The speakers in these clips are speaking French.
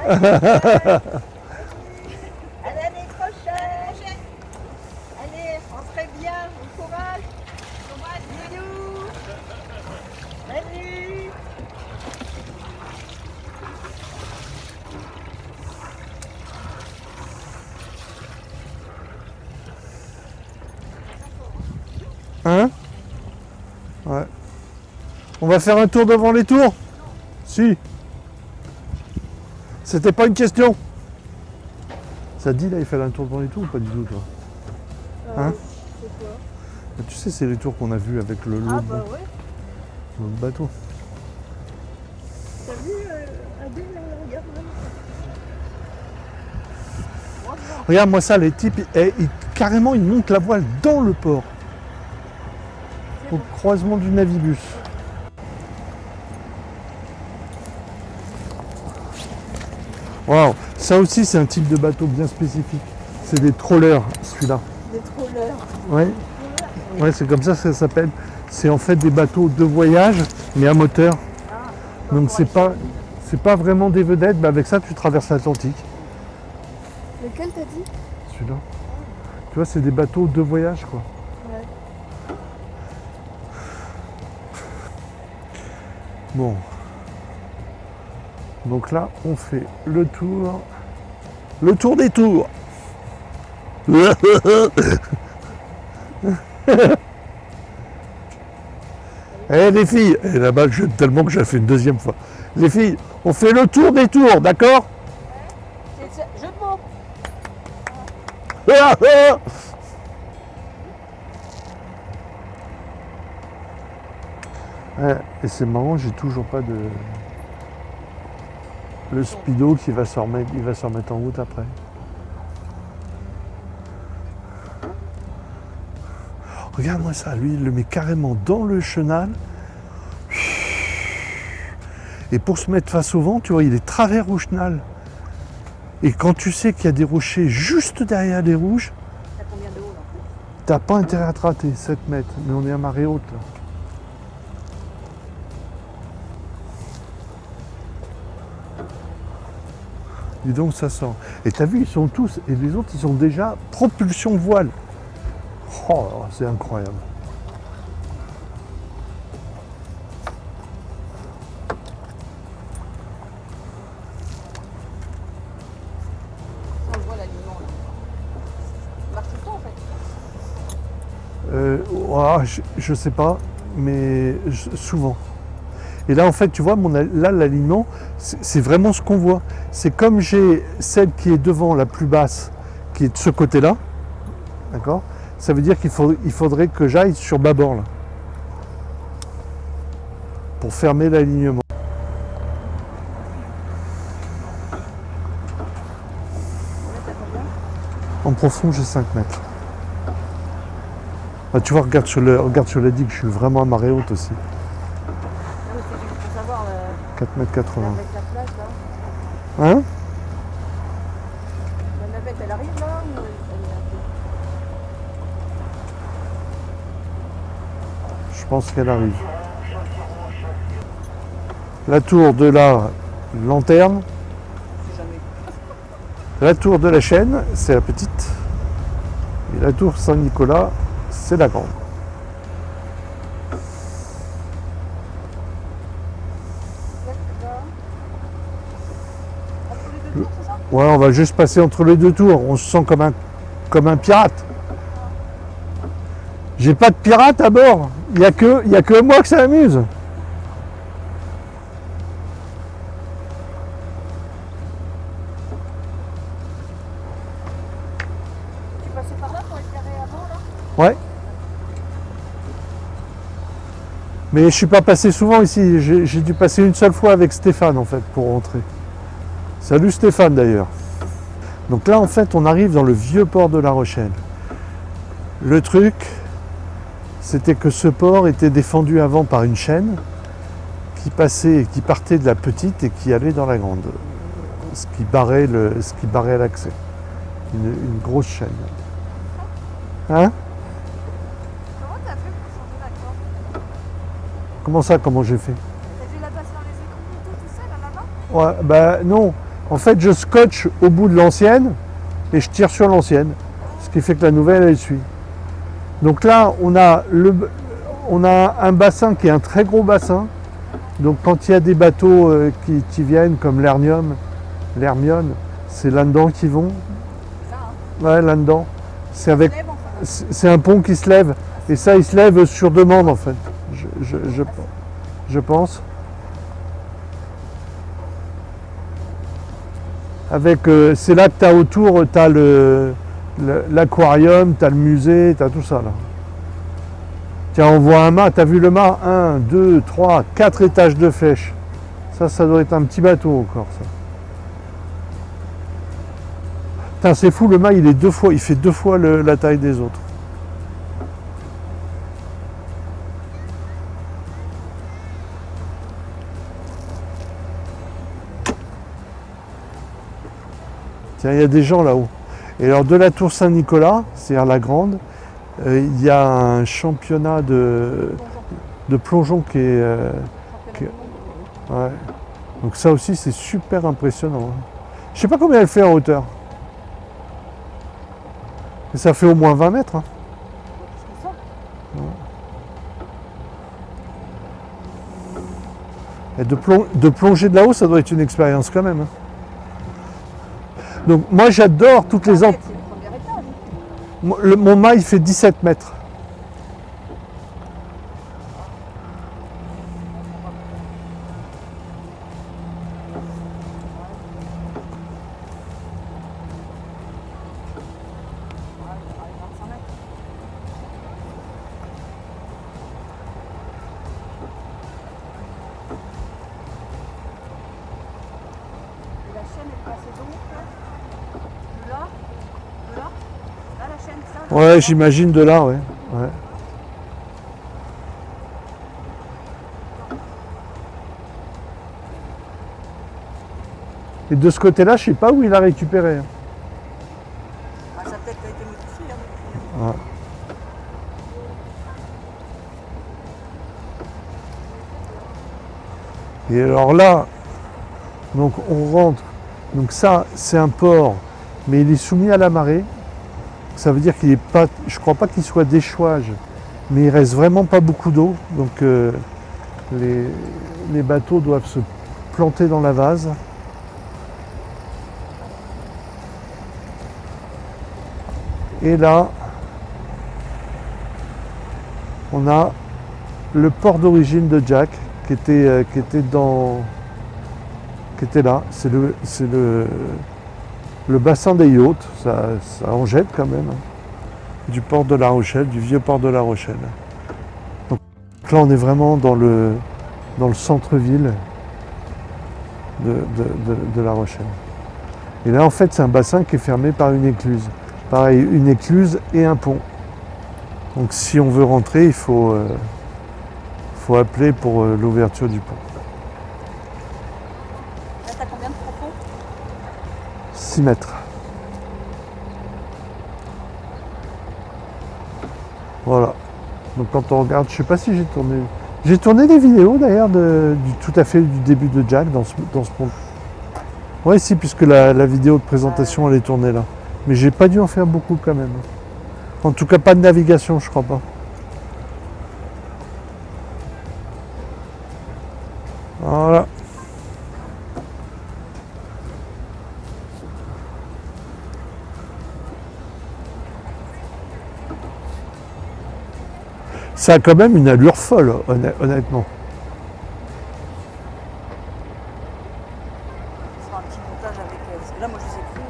l'année prochaine. Allez, rentrez bien, bon courage. Courage, Youyou. Salut. Hein? Ouais. On va faire un tour devant les tours? Si. C'était pas une question. Ça te dit là, il fait un tour devant les tours ou pas du tout, toi? Hein? C'est quoi? Bah, tu sais, c'est les tours qu'on a vus avec Ah l'autre bah ouais. bateau. T'as vu Adèle, regarde là. Regarde-moi ça, les types, carrément, ils montent la voile dans le port. Au croisement du navibus. Waouh, ça aussi c'est un type de bateau bien spécifique. C'est des trollers, celui-là. Des trollers. Ouais, ouais, c'est comme ça que ça s'appelle. C'est en fait des bateaux de voyage, mais à moteur. Donc c'est pas vraiment des vedettes, mais avec ça tu traverses l'Atlantique. Lequel t'as dit? Celui-là. Tu vois, c'est des bateaux de voyage, quoi. Ouais. Bon. Donc là, on fait le tour des tours. Eh les filles, et là-bas, tellement que j'ai fait une deuxième fois. Les filles, on fait le tour des tours, d'accord? C'est jeu de mots. Et c'est marrant, j'ai toujours pas de... Le speedo qui va se remettre, il va se remettre en route après. Regarde-moi ça, lui, il le met carrément dans le chenal. Et pour se mettre face au vent, tu vois, il est travers au chenal. Et quand tu sais qu'il y a des rochers juste derrière les rouges, T'as combien de haut là? t'as pas intérêt à te rater, 7 mètres. Mais on est à marée haute là. Dis donc, ça sent. Et t'as vu, ils sont tous, et les autres, ils ont déjà propulsion voile. Oh, c'est incroyable. On le voit l'aliment là. Il marche tout le temps en fait. Je sais pas, mais souvent. Et là, en fait, tu vois, là, l'aliment, c'est vraiment ce qu'on voit. C'est comme j'ai celle qui est devant, la plus basse, qui est de ce côté-là. D'accord? Ça veut dire qu'il faudrait que j'aille sur bâbord, là. Pour fermer l'alignement. Là t'as combien? En profond, j'ai 5 mètres. Ah, tu vois, regarde sur la digue, je suis vraiment à marée haute aussi. Non mais c'est juste pour savoir 4 mètres 80. avec la plage là. Hein? La navette elle arrive là ou elle est un peu... Je pense qu'elle arrive. La tour de la lanterne. C'est jamais. La tour de la chaîne, c'est la petite. Et la tour Saint-Nicolas, c'est la grande. Entre les deux tours, c'est ça? Ouais, on va juste passer entre les deux tours. On se sent comme un pirate. J'ai pas de pirate à bord. Il y a que moi que ça amuse. Tu passais par là pour être carré avant là? Ouais. Mais je suis pas passé souvent ici. J'ai dû passer une seule fois avec Stéphane en fait pour rentrer. Salut Stéphane d'ailleurs. Donc là en fait on arrive dans le vieux port de La Rochelle. Le truc, c'était que ce port était défendu avant par une chaîne qui partait de la petite et qui allait dans la grande. Ce qui barrait l'accès. Une grosse chaîne. Hein? Comment t'as fait pour changer d'accord? Comment ça, comment j'ai fait? T'as dû la passer dans les écrans et tout seul là-bas? Ouais, bah non. En fait, je scotche au bout de l'ancienne et je tire sur l'ancienne. Ce qui fait que la nouvelle, elle suit. Donc là, on a un bassin qui est un très gros bassin. Donc quand il y a des bateaux qui viennent, comme l'Hermione, c'est là-dedans qu'ils vont. Ça, hein. Ouais, là-dedans. C'est Ça avec, se lève, enfin. c'est un pont qui se lève. Et ça, il se lève sur demande, en fait. Je pense. Avec, c'est là que tu as autour, tu as l'aquarium, tu as le musée, tu as tout ça là. Tiens, on voit un mât, tu as vu le mât? 1, 2, 3, 4 étages de flèche. Ça doit être un petit bateau encore, ça. Putain, c'est fou, le mât, il fait deux fois la taille des autres. Tiens, il y a des gens là-haut. Et alors, de la tour Saint-Nicolas, c'est-à-dire la grande, il y a un championnat de plongeon qui est... ouais. Donc ça aussi, c'est super impressionnant. Je sais pas combien elle fait en hauteur. Mais ça fait au moins 20 mètres. Hein. Et de plonger de là-haut, ça doit être une expérience quand même. Hein. Donc moi, j'adore toutes les... C'est le premier étage. Mon mât, il fait 17 mètres. Et la chaîne est passée d'où, là? De là? De là? Là, la chaîne, ça? Ouais, j'imagine de là, ouais. Ouais. Et de ce côté-là, je sais pas où il a récupéré. Hein. Ah, ça a peut-être été modifié. Hein, Ouais. Et alors là, donc on rentre. Donc ça, c'est un port, mais il est soumis à la marée. Ça veut dire qu'il est pas. Je crois pas qu'il soit d'échouage, mais il reste vraiment pas beaucoup d'eau. Donc les bateaux doivent se planter dans la vase. Et là, on a le port d'origine de Jack qui était là. C'est le bassin des yachts. Ça en jette quand même. Hein, du port de La Rochelle, du vieux port de La Rochelle. Donc là, on est vraiment dans le centre-ville de La Rochelle. Et là, en fait, c'est un bassin qui est fermé par une écluse. Pareil, une écluse et un pont. Donc si on veut rentrer, il faut appeler pour l'ouverture du pont. là, t'as combien de profond? 6 mètres. Voilà. Donc quand on regarde, je sais pas si j'ai tourné. J'ai tourné des vidéos d'ailleurs tout à fait du début de Jack dans ce pont. Ouais, si, puisque la vidéo de présentation elle est tournée là. Mais j'ai pas dû en faire beaucoup quand même. En tout cas, pas de navigation, je crois pas. Voilà. Ça a quand même une allure folle, honnêtement. On fera un petit montage avec. Parce que là, moi, je sais plus.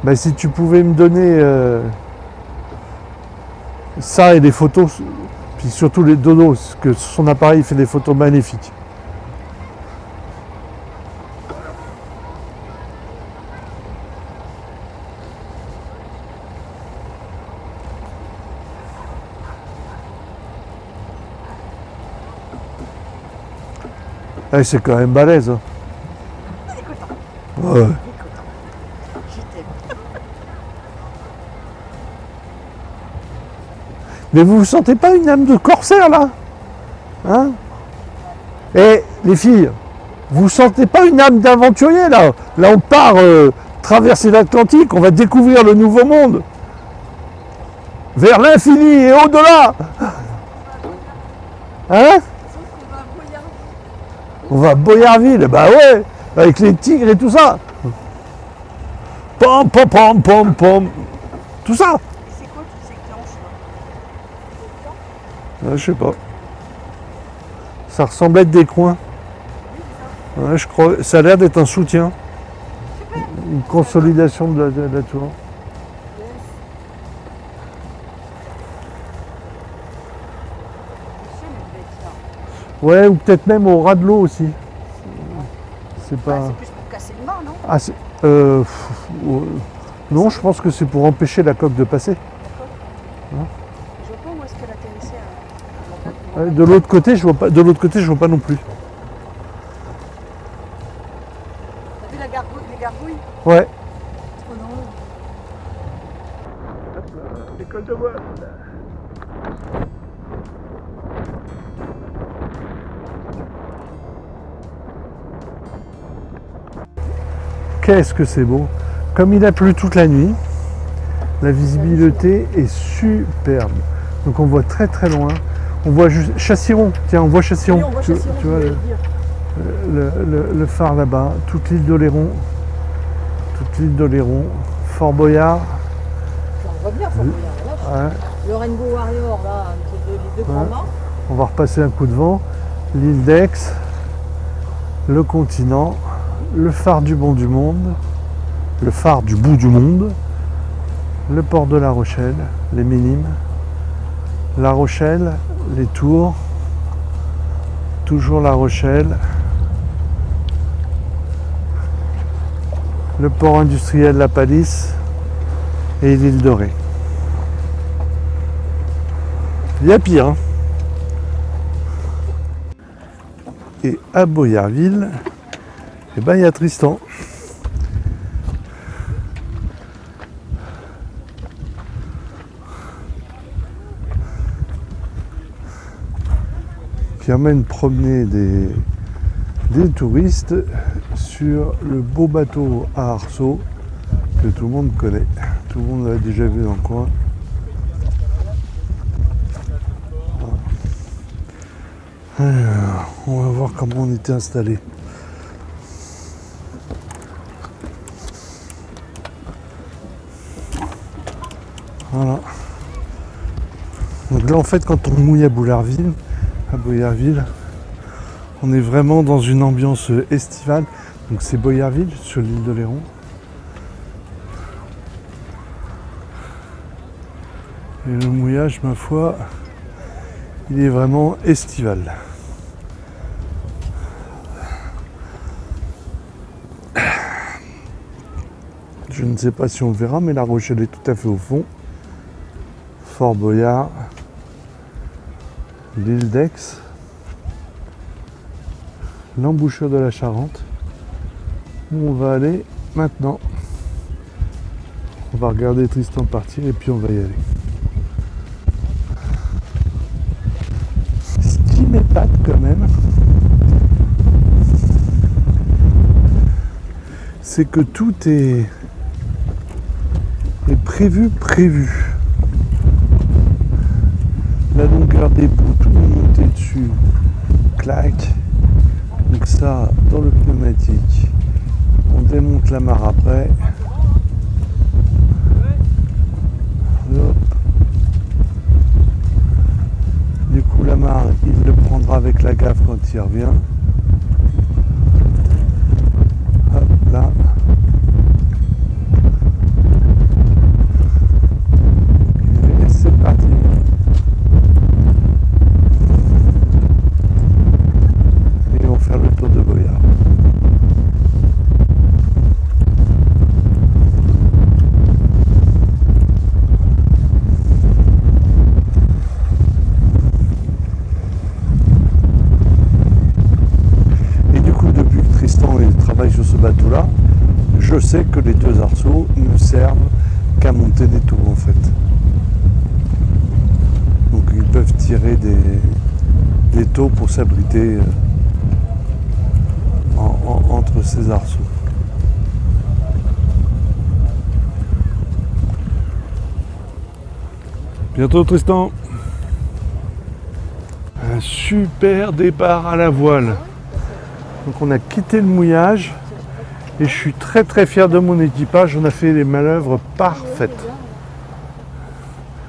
Ben, si tu pouvais me donner ça et des photos, puis surtout les dodos, parce que son appareil fait des photos magnifiques. Eh, c'est quand même balèze. Hein. Écoute, Ouais. écoute. Je t'aime. Mais vous sentez pas une âme de corsaire là? Hein? Et les filles, vous sentez pas une âme d'aventurier là? Là on part traverser l'Atlantique, on va découvrir le nouveau monde. Vers l'infini et au-delà. Hein? On va à Boyarville, bah ouais, avec les tigres et tout ça. Pom pom pom pom pom. Tout ça. C'est quoi toutes ces clanches là? Je sais pas. Ça ressemble à être des coins. Ouais, je crois. Ça a l'air d'être un soutien. Une consolidation de la tour. Ouais, ou peut-être même au ras de l'eau aussi. C'est pas. C'est plus pour casser le mât, non? Ah, non, je pense que c'est pour empêcher la coque de passer. Je vois pas où est-ce qu'elle atterrissait. Ouais, de l'autre côté, je vois pas. De l'autre côté, je vois pas non plus. T'as vu la gargouille, les gargouilles? Ouais. Oh non. L'école de voile. Qu'est-ce que c'est beau! Comme il a plu toute la nuit, la visibilité est superbe. Donc on voit très très loin. On voit juste Châsillon. Tiens, on voit Châsillon. Oui, on voit Châsillon, tu vois je voulais le dire. le phare là-bas, toute l'île d'Oléron. Toute l'île d'Oléron. Fort Boyard. On voit bien, Fort Boyard. Ouais. Le Rainbow Warrior, là, entre les deux grands mâts. On va repasser un coup de vent. L'île d'Aix. Le continent. Le phare du bon du monde. Le phare du bout du monde. Le port de La Rochelle. Les Minimes. La Rochelle. Les Tours. Toujours La Rochelle. Le port industriel La Palisse. Et l'île de Ré. Il y a pire. Hein. Et à Boyarville, eh ben, il y a Tristan. Qui emmène promener des touristes sur le beau bateau à arceaux que tout le monde connaît. Tout le monde l'a déjà vu dans le coin. Alors, on va voir comment on était installé. Voilà. Donc là en fait quand on mouille à Boyarville, on est vraiment dans une ambiance estivale. Donc c'est Boyarville sur l'île d'Oléron. Et le mouillage, ma foi, il est vraiment estival. Je ne sais pas si on le verra, mais La Rochelle est tout à fait au fond. Fort Boyard, l'île d'Aix, l'embouchure de la Charente, où on va aller maintenant. On va regarder Tristan partir et puis on va y aller. Ce qui m'épate quand même, c'est que tout est prévu. La longueur des bouts, tout est monté dessus, clac. Donc ça, dans le pneumatique, on démonte la mare après. Hop. Du coup, la mare, il le prendra avec la gaffe quand il revient. Hop là. Et c'est parti. Et on va faire le tour de Boyard. Sur ce bateau-là, je sais que les deux arceaux ne servent qu'à monter des tours en fait. tirer des taux pour s'abriter entre ces arceaux. Bientôt Tristan. Un super départ à la voile. Donc on a quitté le mouillage et je suis très très fier de mon équipage. On a fait les manœuvres parfaites.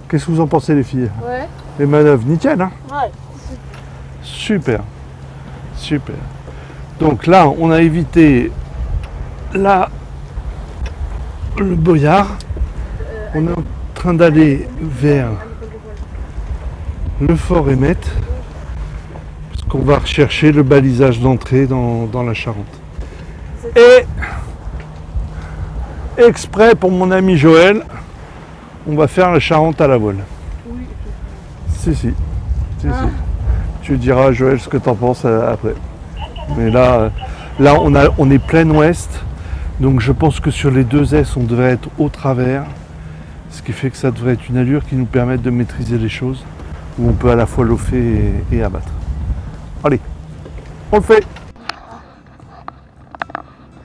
Qu'est-ce que vous en pensez les filles? Ouais. Les manœuvres nickel, hein? Ouais. Super. Super. Donc là, on a évité le boyard. On est en train d'aller vers le fort Émette. Parce qu'on va rechercher le balisage d'entrée dans la Charente. Et exprès pour mon ami Joël, on va faire la Charente à la voile. Oui. Si. Tu diras à Joël ce que tu en penses après. Mais là on est plein ouest. Donc je pense que sur les deux S, on devrait être au travers. Ce qui fait que ça devrait être une allure qui nous permette de maîtriser les choses. Où on peut à la fois lofer et abattre. Allez, on le fait.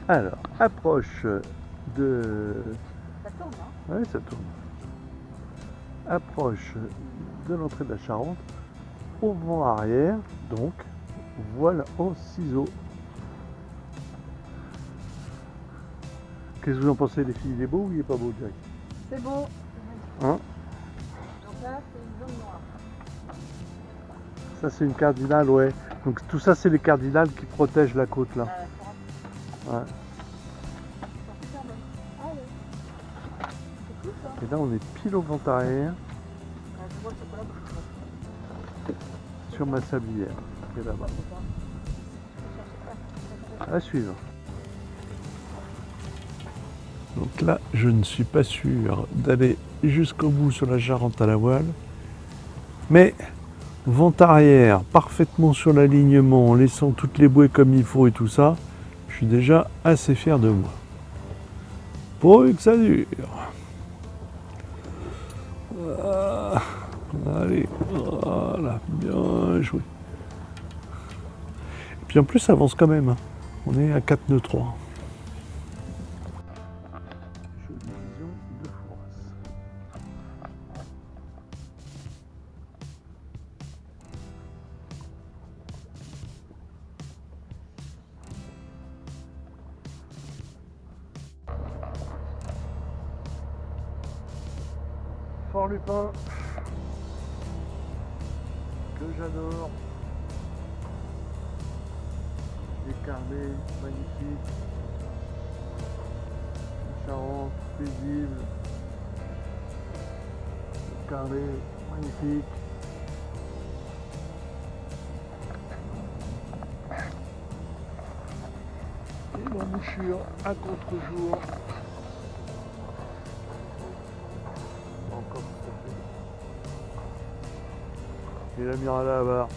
Alors, approche de... Ça tourne, hein? Oui, ça tourne. Approche de l'entrée de la Charente, au vent arrière, donc voile en ciseaux. Qu'est-ce que vous en pensez les filles? Il est beau ou il est pas beau, Jack? C'est beau. Hein? Donc là, c'est une zone noire. Ça c'est une cardinale, ouais. Donc tout ça c'est les cardinales qui protègent la côte là. Ouais. Super belle. Ah ouais. C'est cool ça. Et là on est pile au vent arrière Je vois le chocolat. sur ma sablière qui est là-bas. À suivre. Donc là, je ne suis pas sûr d'aller jusqu'au bout sur la Charente à la voile. Mais vent arrière, parfaitement sur l'alignement, en laissant toutes les bouées comme il faut et tout ça, je suis déjà assez fier de moi. Pourvu que ça dure. Ah, allez, voilà, bien joué. Et puis en plus, ça avance quand même. Hein. On est à 4 nœuds 3. Fort Lupin, que j'adore, les carnets magnifiques, la Charente paisible, le carnet magnifique. Et l'embouchure à contre-jour. Encore tout à fait. Et l'amiral à la barre.